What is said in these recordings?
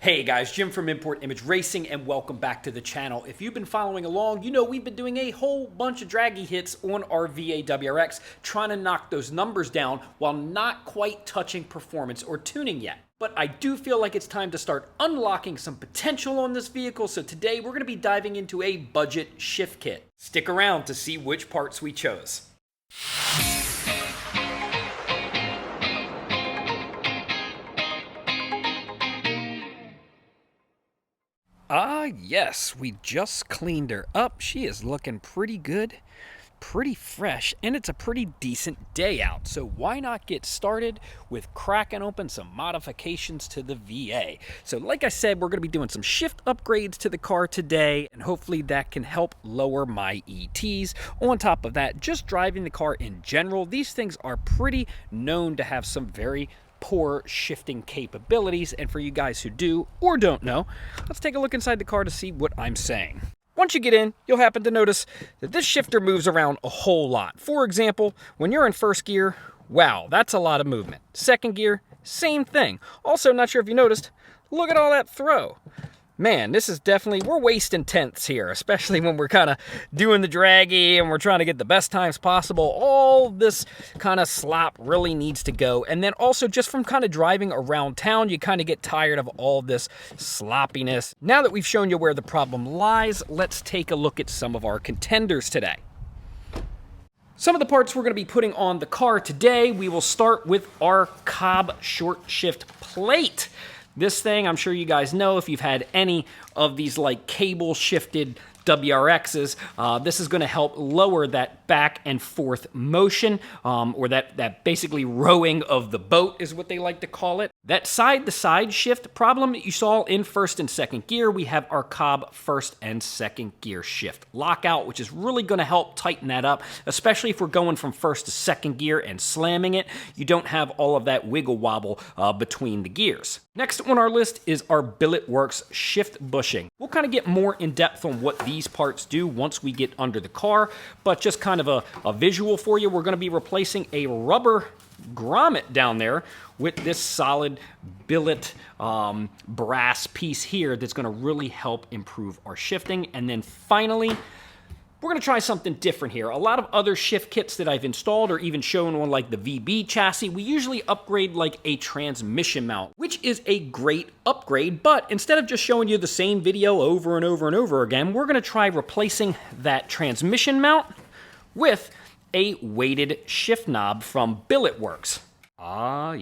Hey guys, Jim from Import Image Racing and welcome back to the channel. If you've been following along, you know we've been doing a whole bunch of draggy hits on our VA WRX, trying to knock those numbers down while not quite touching performance or tuning yet. But I do feel like it's time to start unlocking some potential on this vehicle, so today we're going to be diving into a budget shift kit. Stick around to see which parts we chose. Yes, we just cleaned her up. She is looking pretty good, pretty fresh, and it's a pretty decent day out. So why not get started with cracking open some modifications to the VA? So like I said, we're going to be doing some shift upgrades to the car today, and hopefully that can help lower my ETs. On top of that, just driving the car in general, these things are pretty known to have some very poor shifting capabilities, and for you guys who do or don't know, let's take a look inside the car to see what I'm saying. Once you get in, you'll happen to notice that this shifter moves around a whole lot. For example, when you're in first gear, wow, that's a lot of movement. Second gear, same thing. Also, not sure if you noticed, look at all that throw. Man, this is definitely, we're wasting tenths here, especially when we're kind of doing the draggy and we're trying to get the best times possible. All this kind of slop really needs to go. And then also just from kind of driving around town, you kind of get tired of all this sloppiness. Now that we've shown you where the problem lies, let's take a look at some of our contenders today. Some of the parts we're going to be putting on the car today, we will start with our Cobb Shift Plate. This thing, I'm sure you guys know if you've had any of these like cable shifted WRXs, this is going to help lower that back and forth motion, or that basically rowing of the boat is what they like to call it. That side-to-side shift problem that you saw in first and second gear, we have our Cobb first and second gear shift lockout, which is really going to help tighten that up, especially if we're going from first to second gear and slamming it. You don't have all of that wiggle wobble between the gears. Next on our list is our Billetworkz Shift Bushing. We'll kind of get more in depth on what these parts do once we get under the car, but just kind of a visual for you, we're going to be replacing a rubber grommet down there with this solid billet brass piece here that's going to really help improve our shifting. And then finally, we're going to try something different here. A lot of other shift kits that I've installed or even shown on like the VB chassis, we usually upgrade like a transmission mount, which is a great upgrade, but instead of just showing you the same video over and over and over again, we're going to try replacing that transmission mount with a weighted shift knob from Billetworkz.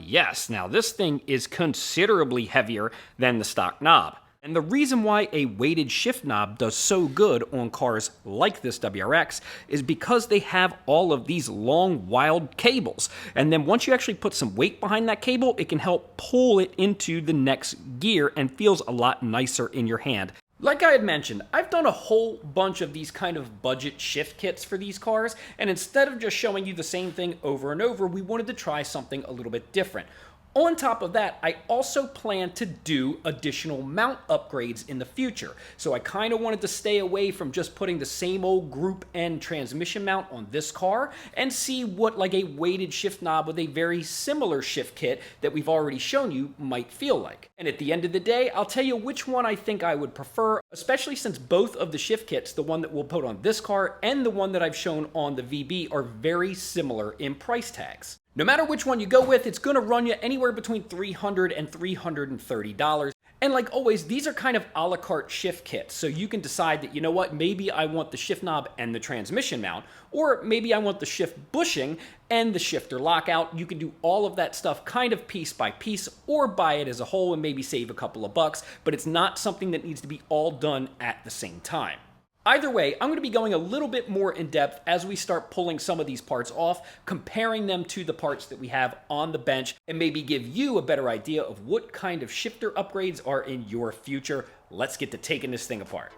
Yes, now this thing is considerably heavier than the stock knob. And the reason why a weighted shift knob does so good on cars like this WRX is because they have all of these long, wild cables. And then once you actually put some weight behind that cable, it can help pull it into the next gear and feels a lot nicer in your hand. Like I had mentioned, I've done a whole bunch of these kind of budget shift kits for these cars, and instead of just showing you the same thing over and over, we wanted to try something a little bit different. On top of that, I also plan to do additional mount upgrades in the future. So I kind of wanted to stay away from just putting the same old group N transmission mount on this car and see what like a weighted shift knob with a very similar shift kit that we've already shown you might feel like. And at the end of the day, I'll tell you which one I think I would prefer, especially since both of the shift kits, the one that we'll put on this car and the one that I've shown on the VB, are very similar in price tags. No matter which one you go with, it's going to run you anywhere between $300 and $330. And like always, these are kind of a la carte shift kits, so you can decide that, you know what, maybe I want the shift knob and the transmission mount, or maybe I want the shift bushing and the shifter lockout. You can do all of that stuff kind of piece by piece, or buy it as a whole and maybe save a couple of bucks, but it's not something that needs to be all done at the same time. Either way, I'm going to be going a little bit more in depth as we start pulling some of these parts off, comparing them to the parts that we have on the bench, and maybe give you a better idea of what kind of shifter upgrades are in your future. Let's get to taking this thing apart.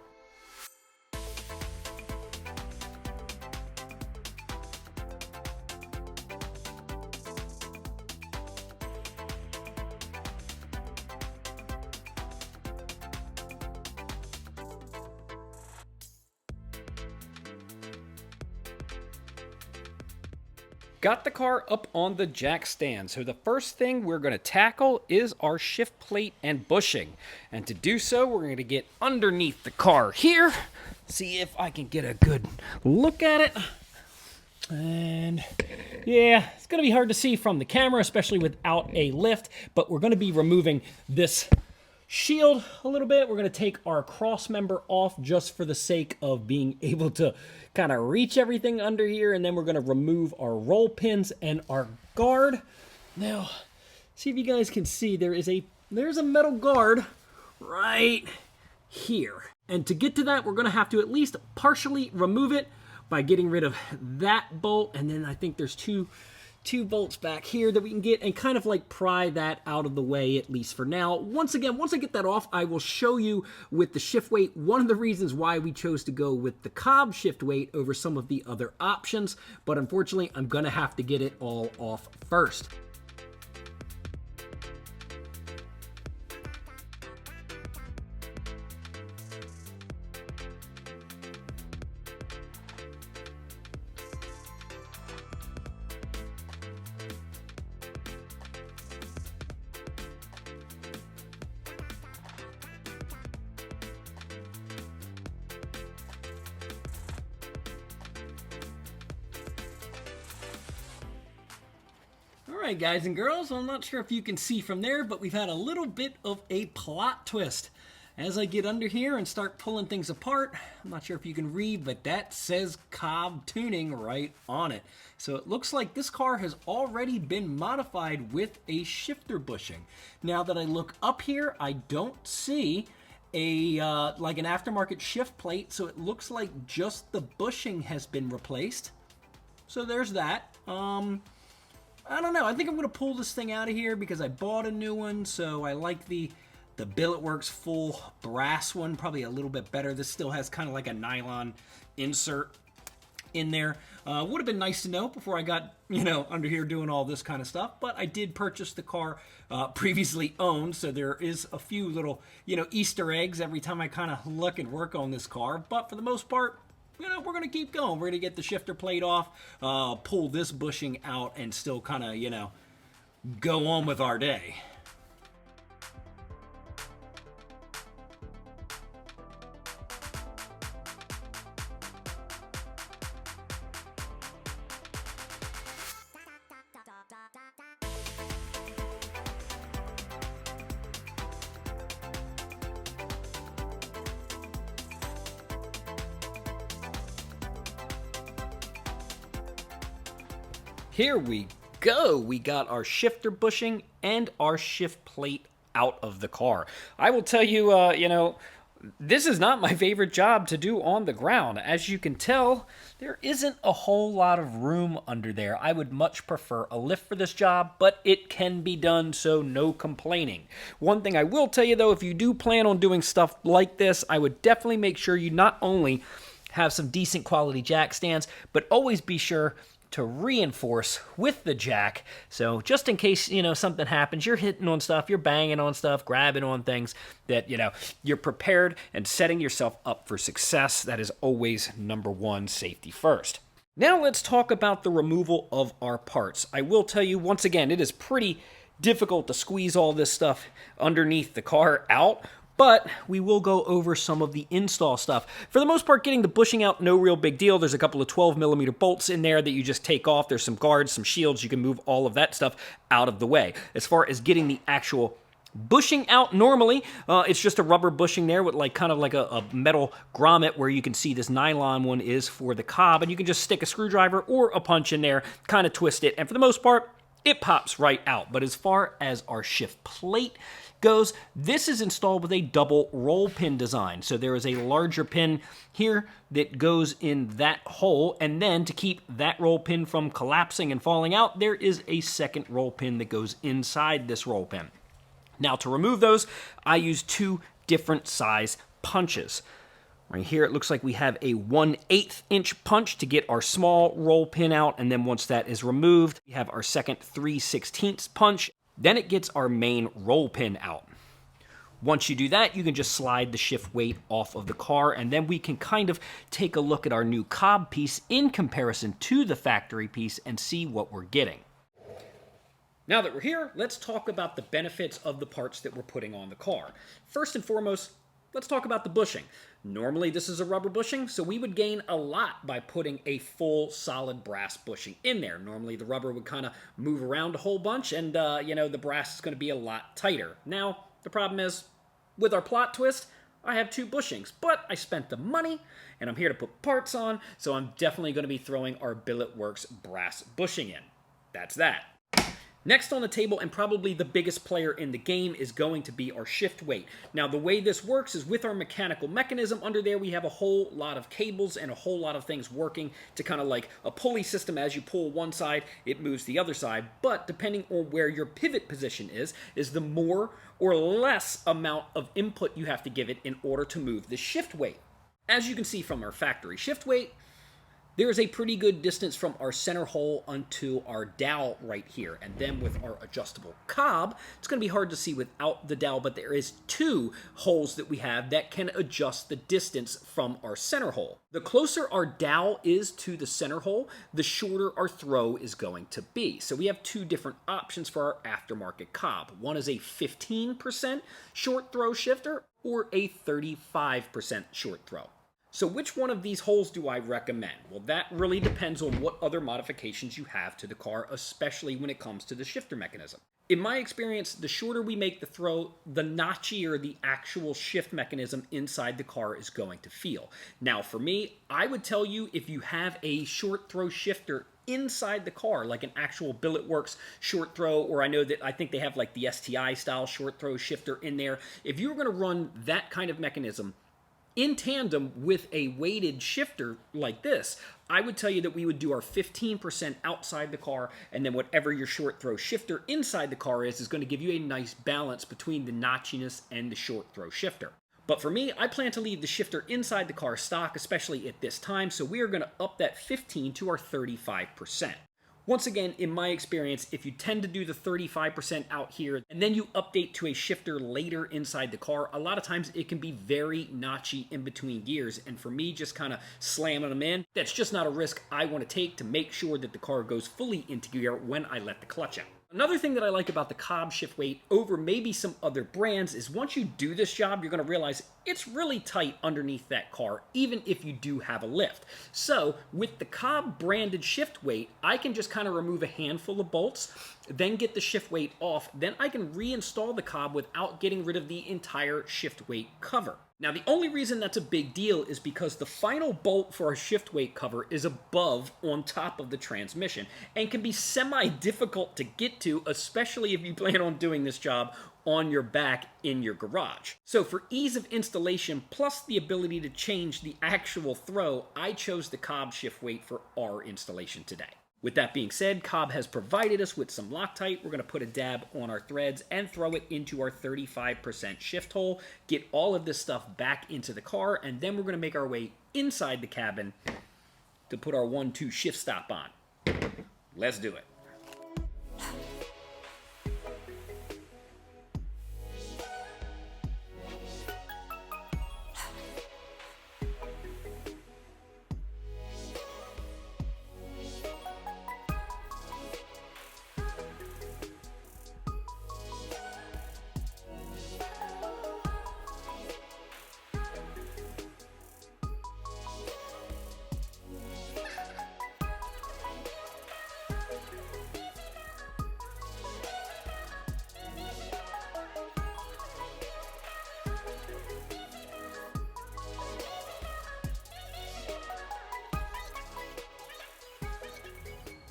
got the car up on the jack stand. So the first thing we're going to tackle is our shift plate and bushing. And to do so, we're going to get underneath the car here. See if I can get a good look at it. And yeah, it's going to be hard to see from the camera, especially without a lift, but we're going to be removing this shield a little bit. We're going to take our cross member off just for the sake of being able to kind of reach everything under here, and then we're going to remove our roll pins and our guard. Now, see if you guys can see, there's a metal guard right here. And to get to that, we're going to have to at least partially remove it by getting rid of that bolt, and then I think there's two bolts back here that we can get and kind of like pry that out of the way, at least for now. Once again, once I get that off, I will show you with the shift weight one of the reasons why we chose to go with the Cobb shift weight over some of the other options, but unfortunately, I'm gonna have to get it all off first. Alright guys and girls, I'm not sure if you can see from there, but we've had a little bit of a plot twist. As I get under here and start pulling things apart, I'm not sure if you can read, but that says Cobb Tuning right on it. So it looks like this car has already been modified with a shifter bushing. Now that I look up here, I don't see a like an aftermarket shift plate, so it looks like just the bushing has been replaced. So there's that. I don't know. I think I'm going to pull this thing out of here because I bought a new one, so I like the Billetworkz full brass one probably a little bit better. This still has kind of like a nylon insert in there. Would have been nice to know before I got, under here doing all this kind of stuff, but I did purchase the car previously owned, so there is a few little, Easter eggs every time I kind of look and work on this car, but for the most part, we're going to keep going. We're going to get the shifter plate off, pull this bushing out, and still kind of, go on with our day. Here we go. We got our shifter bushing and our shift plate out of the car. I will tell you, this is not my favorite job to do on the ground. As you can tell, there isn't a whole lot of room under there. I would much prefer a lift for this job, but it can be done, so no complaining. One thing I will tell you, though, if you do plan on doing stuff like this, I would definitely make sure you not only have some decent quality jack stands, but always be sure to reinforce with the jack. So just in case, something happens, you're hitting on stuff, you're banging on stuff, grabbing on things, that, you're prepared and setting yourself up for success. That is always number one, safety first. Now let's talk about the removal of our parts. I will tell you, once again, it is pretty difficult to squeeze all this stuff underneath the car out, but we will go over some of the install stuff. For the most part, getting the bushing out, no real big deal. There's a couple of 12mm bolts in there that you just take off. There's some guards, some shields. You can move all of that stuff out of the way. As far as getting the actual bushing out, normally, it's just a rubber bushing there with kind of like a metal grommet where you can see this nylon one is for the Cobb, and you can just stick a screwdriver or a punch in there, kind of twist it, and for the most part, it pops right out. But as far as our shift plate goes, this is installed with a double roll pin design. So there is a larger pin here that goes in that hole, and then to keep that roll pin from collapsing and falling out, there is a second roll pin that goes inside this roll pin. Now to remove those, I use two different size punches. Right here, it looks like we have a 1/8 inch punch to get our small roll pin out, and then once that is removed, we have our second 3/16 punch. Then it gets our main roll pin out. Once you do that, you can just slide the shift weight off of the car, and then we can kind of take a look at our new Cobb piece in comparison to the factory piece and see what we're getting. Now that we're here, let's talk about the benefits of the parts that we're putting on the car. First and foremost, let's talk about the bushing. Normally this is a rubber bushing, so we would gain a lot by putting a full solid brass bushing in there. Normally the rubber would kind of move around a whole bunch, and the brass is going to be a lot tighter. Now, the problem is, with our plot twist, I have 2 bushings, but I spent the money, and I'm here to put parts on, so I'm definitely going to be throwing our Billetworkz Brass Bushing in. That's that. Next on the table, and probably the biggest player in the game, is going to be our shift weight. Now, the way this works is with our mechanical mechanism under there, we have a whole lot of cables and a whole lot of things working to kind of like a pulley system. As you pull one side, it moves the other side. But depending on where your pivot position is the more or less amount of input you have to give it in order to move the shift weight. As you can see from our factory shift weight, there is a pretty good distance from our center hole onto our dowel right here. And then with our adjustable Cobb, it's going to be hard to see without the dowel, but there is 2 holes that we have that can adjust the distance from our center hole. The closer our dowel is to the center hole, the shorter our throw is going to be. So we have 2 different options for our aftermarket Cobb. One is a 15% short throw shifter or a 35% short throw. So which one of these holes do I recommend? Well, that really depends on what other modifications you have to the car, especially when it comes to the shifter mechanism. In my experience, the shorter we make the throw, the notchier the actual shift mechanism inside the car is going to feel. Now, for me, I would tell you if you have a short throw shifter inside the car, like an actual Billetworkz short throw, or I think they have like the STI style short throw shifter in there. If you were going to run that kind of mechanism in tandem with a weighted shifter like this, I would tell you that we would do our 15% outside the car, and then whatever your short throw shifter inside the car is going to give you a nice balance between the notchiness and the short throw shifter. But for me, I plan to leave the shifter inside the car stock, especially at this time, so we are going to up that 15 to our 35%. Once again, in my experience, if you tend to do the 35% out here and then you update to a shifter later inside the car, a lot of times it can be very notchy in between gears. And for me, just kind of slamming them in, that's just not a risk I want to take to make sure that the car goes fully into gear when I let the clutch out. Another thing that I like about the Cobb shift weight over maybe some other brands is once you do this job, you're going to realize it's really tight underneath that car, even if you do have a lift. So with the Cobb branded shift weight, I can just kind of remove a handful of bolts, then get the shift weight off, then I can reinstall the Cobb without getting rid of the entire shift weight cover. Now, the only reason that's a big deal is because the final bolt for our shift weight cover is above on top of the transmission and can be semi-difficult to get to, especially if you plan on doing this job on your back in your garage. So for ease of installation plus the ability to change the actual throw, I chose the Cobb shift weight for our installation today. With that being said, Cobb has provided us with some Loctite. We're going to put a dab on our threads and throw it into our 35% shift hole, get all of this stuff back into the car, and then we're going to make our way inside the cabin to put our 1-2 shift stop on. Let's do it.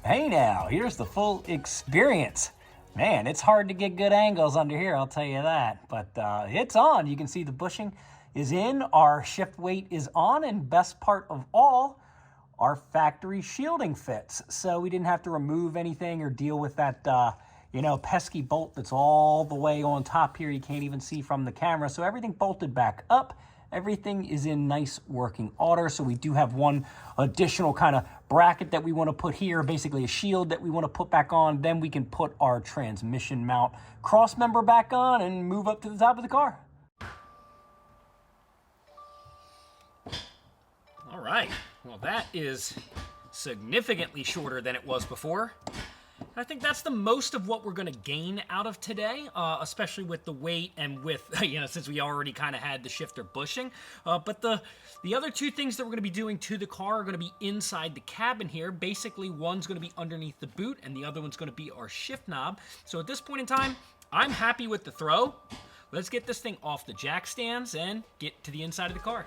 Hey now, here's the full experience. Man, it's hard to get good angles under here, I'll tell you that. But it's on. You can see the bushing is in, our shift weight is on, and best part of all, our factory shielding fits. So we didn't have to remove anything or deal with that, pesky bolt that's all the way on top here. You can't even see from the camera. So everything bolted back up. Everything is in nice working order. So we do have one additional kind of bracket that we want to put here, basically a shield that we want to put back on. Then we can put our transmission mount cross member back on and move up to the top of the car. Well, that is significantly shorter than it was before. I think that's the most of what we're going to gain out of today, especially with the weight and with, since we already kind of had the shifter bushing. But the other two things that we're going to be doing to the car are going to be inside the cabin here. Basically, one's going to be underneath the boot, and the other one's going to be our shift knob. So at this point in time, I'm happy with the throw. Let's get this thing off the jack stands and get to the inside of the car.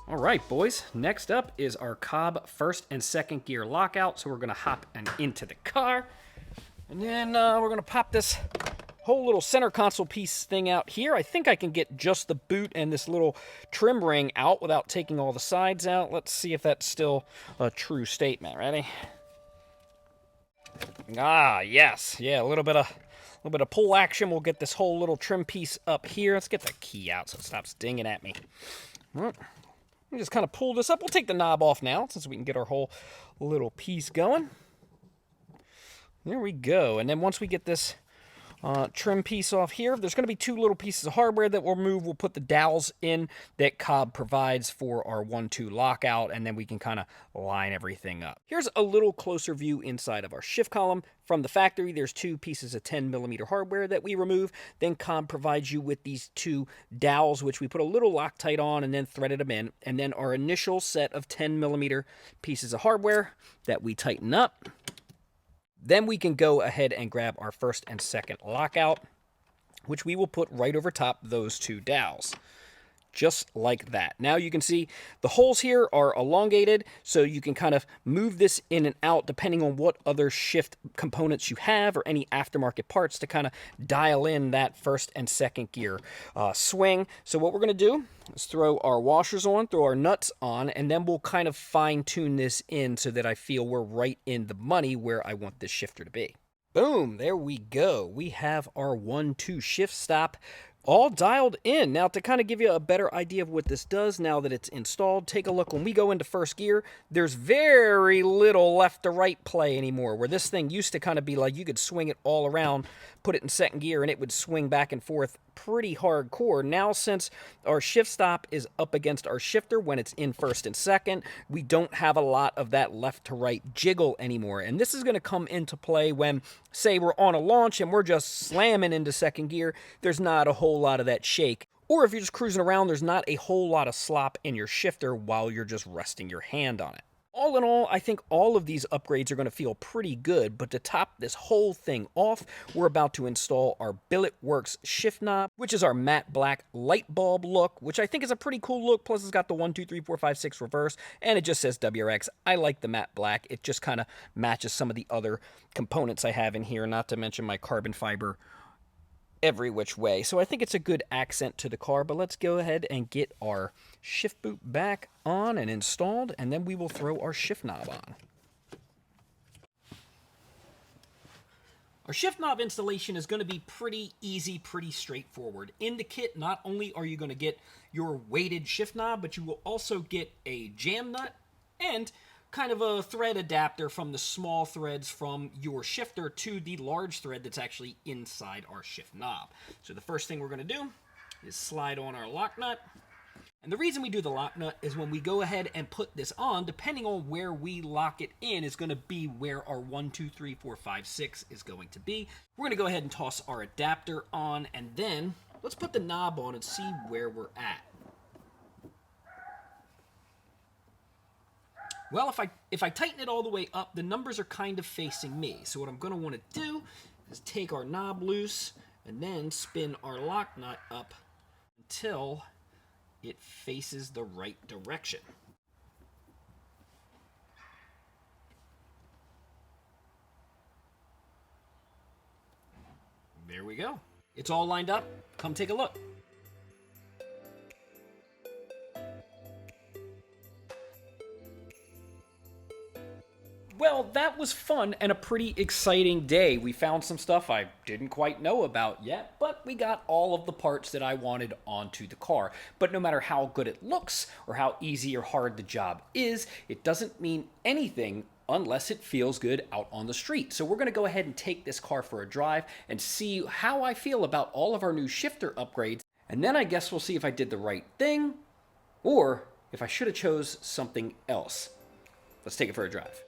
All right, boys, next up is our Cobb first and second gear lockout. So we're gonna hop into the car, and then we're gonna pop this whole little center console piece thing out here. I think I can get just the boot and this little trim ring out without taking all the sides out. Let's see if that's still a true statement. Ready? Ah, yes. Yeah, a little bit of pull action. We'll get this whole little trim piece up here. Let's get the key out so it stops dinging at me. We just kind of pull this up. We'll take the knob off now since we can get our whole little piece going. There we go. And then once we get this trim piece off here, there's going to be two little pieces of hardware that we'll remove. We'll put the dowels in that Cobb provides for our 1-2 lockout, and then we can kind of line everything up. Here's a little closer view inside of our shift column. From the factory, there's two pieces of 10mm hardware that we remove. Then Cobb provides you with these two dowels, which we put a little Loctite on and then threaded them in. And then our initial set of 10mm pieces of hardware that we tighten up. Then we can go ahead and grab our first and second lockout, which we will put right over top those two dowels. Just like that. Now you can see the holes here are elongated, so you can kind of move this in and out depending on what other shift components you have or any aftermarket parts to kind of dial in that first and second gear swing. So what we're going to do is throw our washers on, throw our nuts on, and then we'll kind of fine tune this in so that I feel we're right in the money where I want this shifter to be. Boom, there we go. We have our 1-2 shift stop all dialed in. Now, to kind of give you a better idea of what this does now that it's installed, take a look. When we go into first gear, there's very little left to right play anymore, where this thing used to kind of be like you could swing it all around, put it in second gear, and it would swing back and forth pretty hardcore. Now, since our shift stop is up against our shifter when it's in first and second, we don't have a lot of that left to right jiggle anymore. And this is going to come into play when, say, we're on a launch and we're just slamming into second gear. There's not a whole lot of that shake. Or if you're just cruising around, there's not a whole lot of slop in your shifter while you're just resting your hand on it. All in all, I think all of these upgrades are going to feel pretty good, but to top this whole thing off, we're about to install our Billetworkz shift knob, which is our matte black light bulb look, which I think is a pretty cool look, plus it's got the 1, 2, 3, 4, 5, 6 reverse, and it just says WRX. I like the matte black. It just kind of matches some of the other components I have in here, not to mention my carbon fiber every which way. So I think it's a good accent to the car, but let's go ahead and get our shift boot back on and installed, and then we will throw our shift knob on. Our shift knob installation is going to be pretty easy, pretty straightforward. In the kit, not only are you going to get your weighted shift knob, but you will also get a jam nut and kind of a thread adapter from the small threads from your shifter to the large thread that's actually inside our shift knob. So the first thing we're going to do is slide on our lock nut. And the reason we do the lock nut is when we go ahead and put this on, depending on where we lock it in is going to be where our 1, 2, 3, 4, 5, 6 is going to be. We're going to go ahead and toss our adapter on, and then let's put the knob on and see where we're at. Well, if I tighten it all the way up, the numbers are kind of facing me. So what I'm going to want to do is take our knob loose and then spin our lock nut up until it faces the right direction. There we go. It's all lined up. Come take a look. Well, that was fun and a pretty exciting day. We found some stuff I didn't quite know about yet, but we got all of the parts that I wanted onto the car. But no matter how good it looks or how easy or hard the job is, it doesn't mean anything unless it feels good out on the street. So we're going to go ahead and take this car for a drive and see how I feel about all of our new shifter upgrades. And then I guess we'll see if I did the right thing or if I should have chose something else. Let's take it for a drive.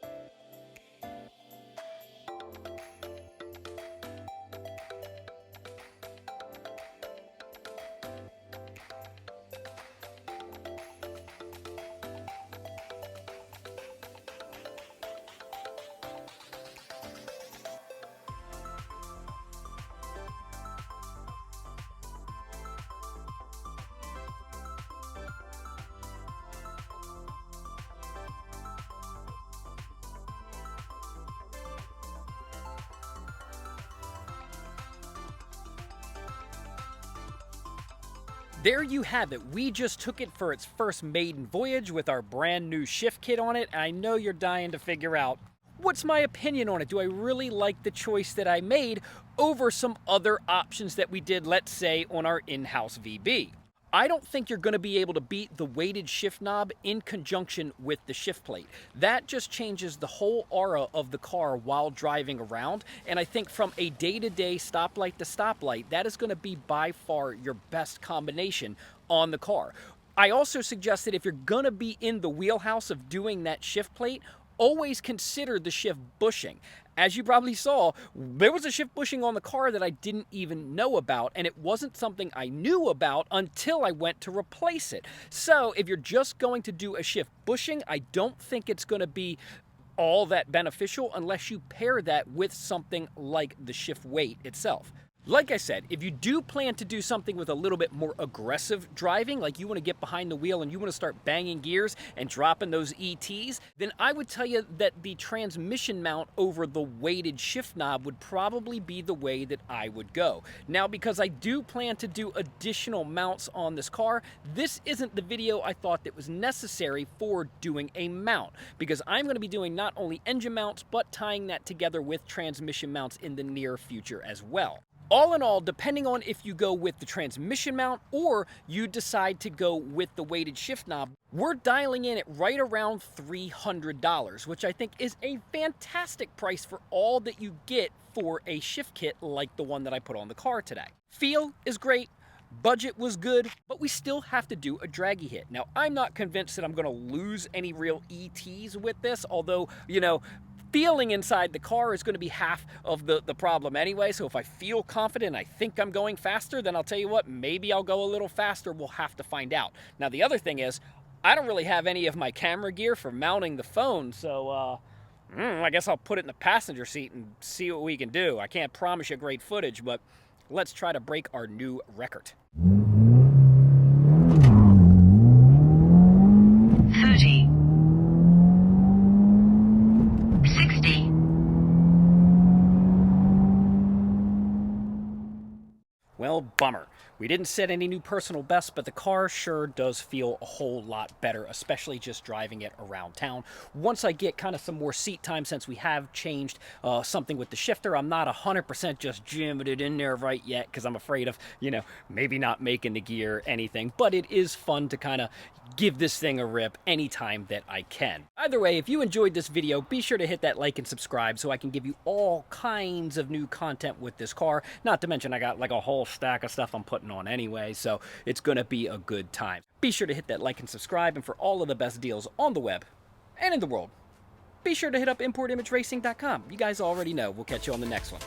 There you have it. We just took it for its first maiden voyage with our brand new shift kit on it. And I know you're dying to figure out, what's my opinion on it? Do I really like the choice that I made over some other options that we did, let's say, on our in-house VB? I don't think you're going to be able to beat the weighted shift knob in conjunction with the shift plate. That just changes the whole aura of the car while driving around. And I think from a day-to-day stoplight to stoplight, that is going to be by far your best combination on the car. I also suggest that if you're going to be in the wheelhouse of doing that shift plate, always consider the shift bushing. As you probably saw, there was a shift bushing on the car that I didn't even know about, and it wasn't something I knew about until I went to replace it. So if you're just going to do a shift bushing, I don't think it's going to be all that beneficial unless you pair that with something like the shift weight itself. Like I said, if you do plan to do something with a little bit more aggressive driving, like you want to get behind the wheel and you want to start banging gears and dropping those ETs, then I would tell you that the transmission mount over the weighted shift knob would probably be the way that I would go. Now, because I do plan to do additional mounts on this car, this isn't the video I thought that was necessary for doing a mount, because I'm going to be doing not only engine mounts, but tying that together with transmission mounts in the near future as well. All in all, depending on if you go with the transmission mount or you decide to go with the weighted shift knob, we're dialing in at right around $300, which I think is a fantastic price for all that you get for a shift kit like the one that I put on the car today. Feel is great. Budget was good, but we still have to do a draggy hit. Now, I'm not convinced that I'm going to lose any real ETs with this, although, you know, feeling inside the car is going to be half of the problem anyway. So if I feel confident, I think I'm going faster, then I'll tell you what, maybe I'll go a little faster. We'll have to find out. Now, the other thing is, I don't really have any of my camera gear for mounting the phone, so I guess I'll put it in the passenger seat and see what we can do. I can't promise you great footage, but let's try to break our new record. 30. 60. Well, bummer. We didn't set any new personal bests, but the car sure does feel a whole lot better, especially just driving it around town. Once I get kind of some more seat time, since we have changed something with the shifter, I'm not 100% just jamming it in there right yet because I'm afraid of, you know, maybe not making the gear anything, but it is fun to kind of give this thing a rip anytime that I can. Either way, if you enjoyed this video, be sure to hit that like and subscribe so I can give you all kinds of new content with this car. Not to mention I got like a whole stack of stuff I'm putting on anyway, so it's gonna be a good time. Be sure to hit that like and subscribe, and for all of the best deals on the web and in the world, be sure to hit up importimageracing.com. You guys already know. We'll catch you on the next one.